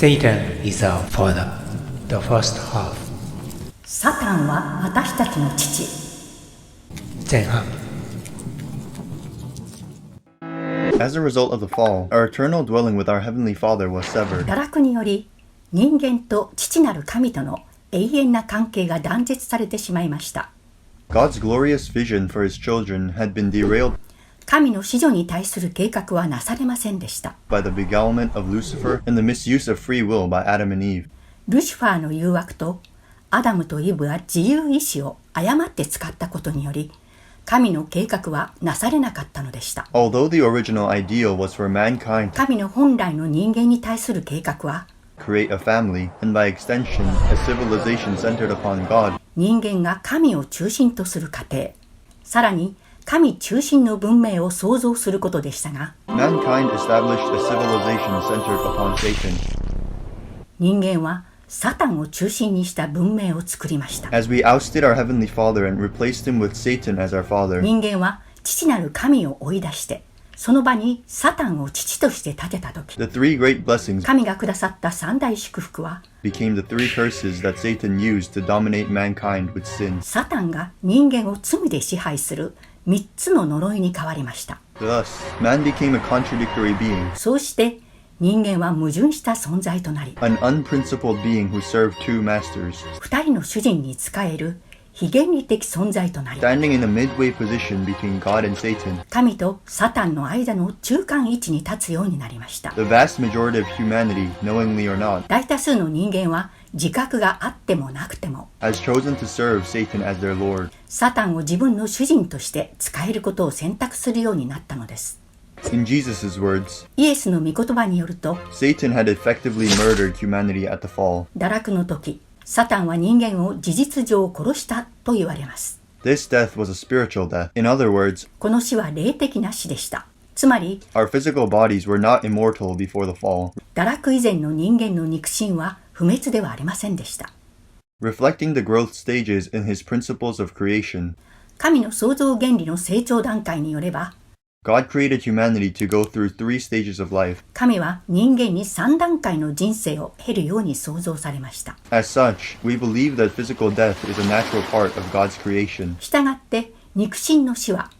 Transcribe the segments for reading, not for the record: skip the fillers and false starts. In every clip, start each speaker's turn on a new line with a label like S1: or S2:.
S1: Satan is our father, the first half.
S2: サタンは私たちの父。
S1: 前半。
S3: As a result of the fall, our eternal dwelling with our Heavenly Father was severed.
S2: 堕落により人間と父なる神との永遠な関係が断絶されてしまいました。
S3: God's glorious vision for His children had been derailed
S2: 神の子女に対する計画はなされませんでした。
S3: by the beguilement of Lucifer and the misuse of free will by Adam and Eve.
S2: ルシファーの誘惑とアダムとイブは自由意志を誤って使ったことにより、神の計画はなされなかったのでした。
S3: Although the original ideal was for mankind to
S2: 神の本来の人間に対する計画は、
S3: create a family, and by extension, a civilization centered upon God,
S2: 人間が神を中心とする過程、さらに神中心の文明を創造することでしたが、
S3: mankind established a civilization centered upon Satan.
S2: 人間はサタンを中心にした文明を作りました。
S3: As we ousted our Heavenly Father and replaced him with Satan as our father,
S2: 人間は父なる神を追い出して、その場にサタンを父として立てたとき、
S3: the three great blessings
S2: 神がくださった三大祝福は、
S3: became the three curses that Satan used to dominate mankind with sin.
S2: サタンが人間を罪で支配する三つの呪いに変わりました。
S3: Thus, man became a contradictory being,
S2: そうして人間は矛盾した存在となり、
S3: an unprincipled being who served two masters,
S2: 二人の主人に仕える非原理的存在となり、
S3: standing in a midway position between God and Satan.
S2: 神とサタンの間の中間位置に立つようになりました。
S3: The vast majority of humanity, knowingly or not,
S2: 大多数の人間は自覚があってもなくても、
S3: has chosen to serve Satan as their Lord.
S2: サタンを自分の主人として使えることを選択するようになったのです。
S3: In Jesus' words,
S2: イエスの御言葉によると、
S3: Satan had effectively murdered humanity at the fall.
S2: 堕落の時、サタンは人間を事実上殺したと言われます。
S3: This death was a spiritual death. In other words,
S2: この死は霊的な死でした。つまり、
S3: our physical bodies were not immortal before the fall.
S2: 堕落以前の人間の肉親は不滅ではありませんでした。
S3: Reflecting the growth stages in his principles of creation,
S2: 神の創造原理の成長段階によれば、
S3: God created humanity to go through three stages of life.
S2: 神は人間に3段階の人生を経るように創造されました。
S3: As such, we believe that physical death is a natural part of God's creation.
S2: したがって肉親の死は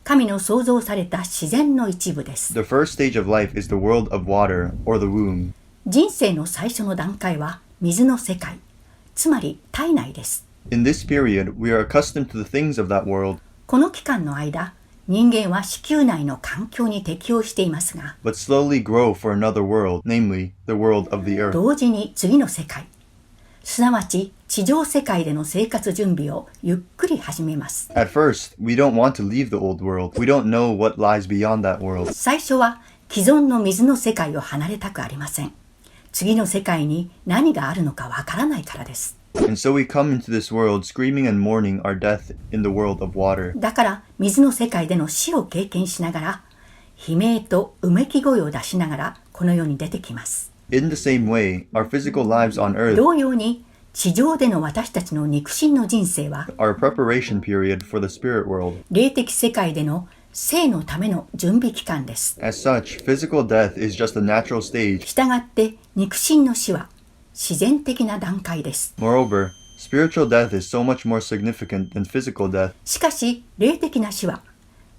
S2: 神の創造された自然の一部です。
S3: The first stage of life is the world of water, or the womb.
S2: 人生の最初の段階は水の世界、つまり体内です。
S3: In this period, we are accustomed to the things of that world,
S2: この期間の間、人間は子宮内の環境に適応していますが、
S3: but slowly grow for another world, namely, the world of the earth.
S2: 同時に次の世界、すなわち地上世界での生活準備をゆっくり始めます。
S3: At first, we don't want to leave the old world. We don't know what lies beyond that world.
S2: 最初は既存の水の世界を離れたくありません。次の世界に何があるのかわからないからです。
S3: And so we come into this world screaming and mourning our death in the world of water.
S2: だから水の世界での死を経験しながら、悲鳴とうめき声を出しながらこの世に出てきます。
S3: In the same way, our physical lives on earth
S2: 同様に地上での私たちの肉親の人生は、
S3: are a preparation period for the spirit world.
S2: 霊的世界での生のための準備期間です。
S3: As such, physical death is just a natural stage.
S2: したがって肉親の死は自然的な段階です。
S3: Moreover, spiritual death is so much more significant than physical death.
S2: しかし霊的な死は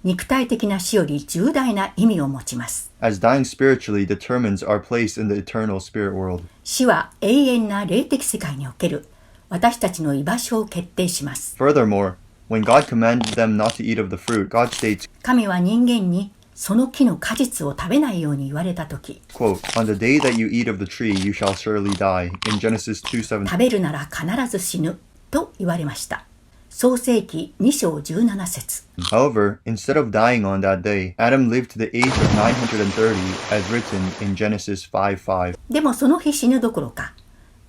S2: 肉体的な死より重大な意味を持ちます。
S3: As dying spiritually determines our place in the eternal spirit world.
S2: 死は永遠な霊的世界における私たちの居場所を決定します。
S3: Furthermore, when God commanded them not to eat of the fruit, God states,
S2: 神は人間にその木の果実を食べないように言われたとき、
S3: quote, On the day that you eat of the tree, you shall surely die. In Genesis 2:7.
S2: 食べるなら必ず死ぬと言われました。創世記2章17節。
S3: However, instead of dying on that day, Adam lived to the age of 930 as written in Genesis 5:5.
S2: でもその日死ぬどころか、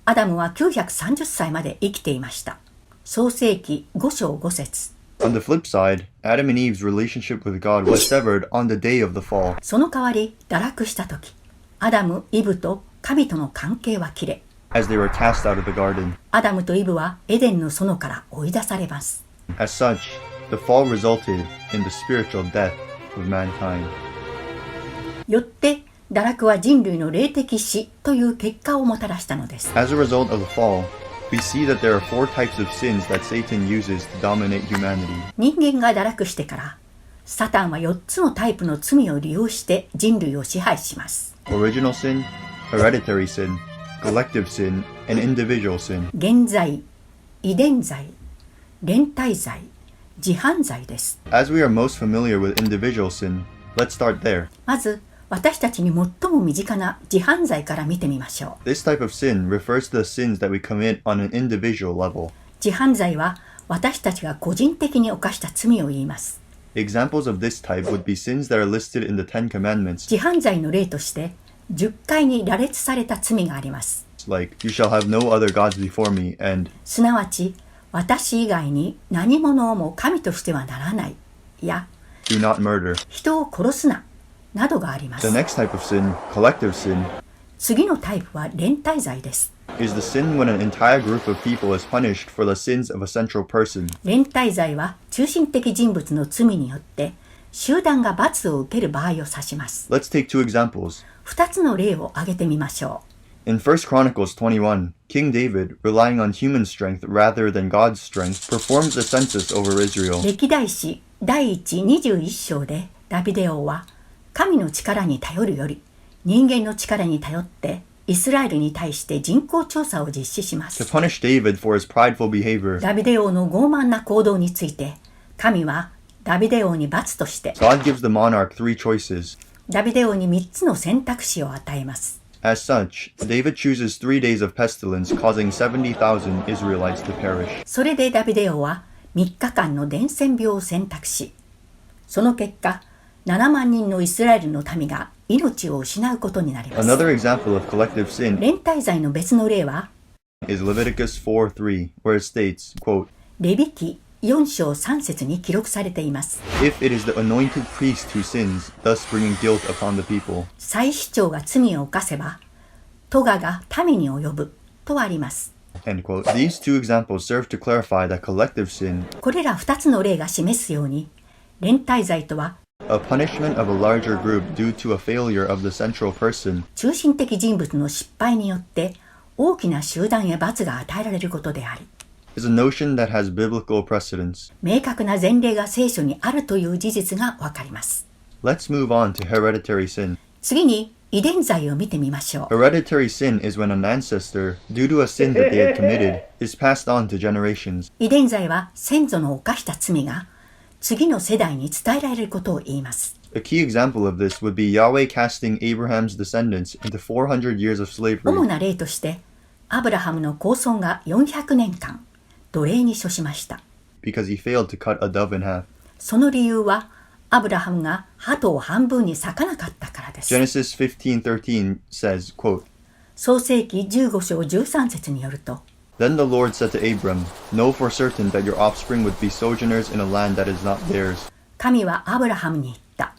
S2: アダムは930歳まで生きていました。創世記5章5節。
S3: On the flip side, Adam and Eve's relationship with God was severed on the day of the fall.
S2: その代わり堕落したとき、アダム、イブと神との関係は切れ、
S3: As they were cast out of the garden.
S2: アダムとイブはエデンの園から追い出されます。
S3: As such, the fall resulted in the spiritual death of mankind.
S2: よって堕落は人類の霊的死という結果をもたらしたのです。
S3: As a result of the fall, we see that there are 4 types of sins that Satan uses to dominate humanity.
S2: 人間が堕落してから、サタンは4つのタイプの罪を利用して人類を支配します。
S3: Original sin, hereditary sin, collective sin, and individual sin.
S2: 原罪、遺伝罪、連帯罪、自犯罪です。
S3: As we are most familiar with individual sin, let's start there.
S2: まず、私たちに最も身近な自犯罪から見てみましょう。
S3: This type of sin refers to the sins that we commit on an individual level.
S2: 自犯罪は私たちが個人的に犯した罪を言います。
S3: Examples of this type would be sins that are listed in the Ten Commandments,
S2: 自犯罪の例として10回に羅列された罪があります。
S3: like, You shall have no other gods before me, and
S2: すなわち、私以外に何者も神としてはならないや、
S3: Do not murder.
S2: 人を殺すななどがありま
S3: The
S2: す。
S3: next type of sin, collective sin,
S2: 次のタイプは連帯罪です。
S3: is the sin when an entire group of people is punished for the sins of a central person.
S2: 連帯罪は中心的人物の罪によって集団が罰を受ける場合を指します。
S3: Let's take 2 examples.
S2: 2つの例を挙げてみましょ
S3: In 1 Chronicles 21, King David, relying on human strength rather than God's strength, performs a census over
S2: う。
S3: Israel.
S2: 歴代史第121章でダビデ王は神の力に頼るより人間の力に頼ってイスラエルに対して人口調査を実施しま
S3: To
S2: す。
S3: punish David for his prideful behavior,
S2: ダビデ王の傲慢な行動について神はダビデ王に罰として
S3: God gives the monarch 3 choices.
S2: ダビデ王に3つの選択肢を与えます。
S3: As such, David chooses 3 days of pestilence, causing 70,000 Israelites to perish.
S2: それでダビデ王は3日間の伝染病を選択し、その結果7万人のイスラエルの民が命を失うことになります。
S3: Another example of collective sin
S2: 連帯罪の別の例は
S3: is Leviticus 4:3, where it states, quote,
S2: レビ記4章3節に記録されています。
S3: If it is the anointed priest who sins, thus bringing guilt upon the people.
S2: 祭司長が罪を犯せば咎が民に及ぶとあります。
S3: End quote. These 2 examples serve to clarify that collective sin,
S2: これら2つの例が示すように、連帯罪とは
S3: a punishment of a larger group due to a failure of the central person,
S2: 中心的人物の失敗によって大きな集団へ罰が与えられることであり、
S3: is a notion that has biblical precedence.
S2: 明確な前例が聖書にあるという事実がわかります。
S3: Let's move on to hereditary sin.
S2: 次に遺伝罪を見てみましょう。
S3: Hereditary sin is when an ancestor, due to a sin that they had committed, is passed on to generations.
S2: 遺伝罪は先祖の犯した罪が次の世代に伝えられることを言います。
S3: A key example of this would be Yahweh casting Abraham's descendants into 400 years of
S2: 主
S3: slavery
S2: な例として、アブラハムの子孫が400年間奴隷に処しました。
S3: because he failed to cut a dove in half.
S2: その理由はアブラハムが鳩を半分に裂かなかったからです。
S3: Genesis 15:13 says, quote,
S2: 創世記15章13節によると、
S3: Then the Lord said to Abram, Know for certain that your offspring would be sojourners in a land that is not theirs.
S2: 神はアブラハムに言った。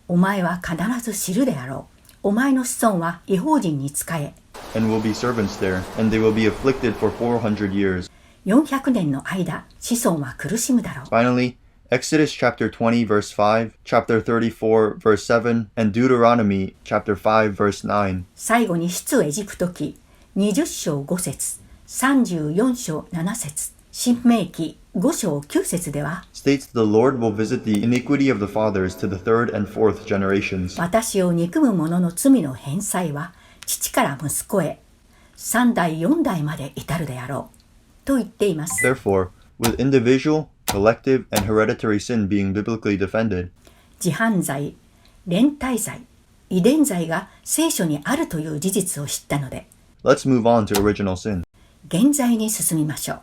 S2: お前は必ず知るであろう。お前の子孫は異邦人に仕え、
S3: And will be servants there, and they will be afflicted for 400 years.
S2: 400年の間、子孫は苦しむだろう。
S3: Finally, Exodus chapter 20 verse 5, chapter 34 verse 7, and Deuteronomy chapter 5 verse 9.
S2: 最後に出エジプト記20章5節、34章7節、新明記5章9節では、
S3: states the Lord will visit the iniquity of the fathers to the third and fourth generations.
S2: 私を憎む者の罪の返済は父から息子へ3代4代まで至るであろうと言っています。
S3: Therefore, with individual, collective, and hereditary sin being biblically defended,
S2: 自犯罪、連帯罪、遺伝罪が聖書にあるという事実を知ったので、
S3: let's move on to original sin.
S2: 現在に進みましょう。